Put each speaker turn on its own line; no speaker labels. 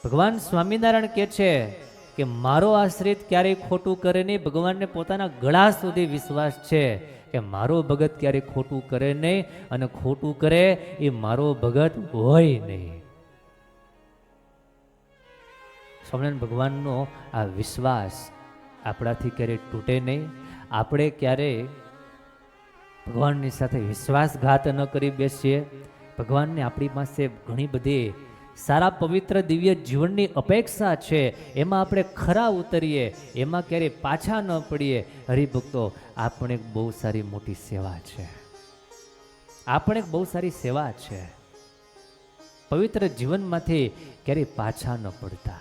ભગવાન સ્વામિનારાયણ કહે છે કે મારો આશ્રિત ક્યારેય ખોટું કરે નહીં. ભગવાનને પોતાના ગળા સુધી વિશ્વાસ છે કે મારો ભગત ક્યારેય ખોટું કરે નહીં, અને ખોટું કરે એ મારો ભગત હોય નહીં. સ્વામિનારાયણ ભગવાનનો આ વિશ્વાસ આપણાથી ક્યારેય તૂટે નહીં. આપણે ક્યારેય ભગવાનની સાથે વિશ્વાસઘાત ન કરી બેસીએ. ભગવાનને આપણી પાસે ઘણી બધી સારા પવિત્ર દિવ્ય જીવનની અપેક્ષા છે, એમાં આપણે ખરા ઉતરીએ, એમાં ક્યારેય પાછા ન પડીએ. હરિભક્તો, આપણે એક બહુ સારી મોટી સેવા છે, આપણે એક બહુ સારી સેવા છે. પવિત્ર જીવનમાંથી ક્યારેય પાછા ન પડતા.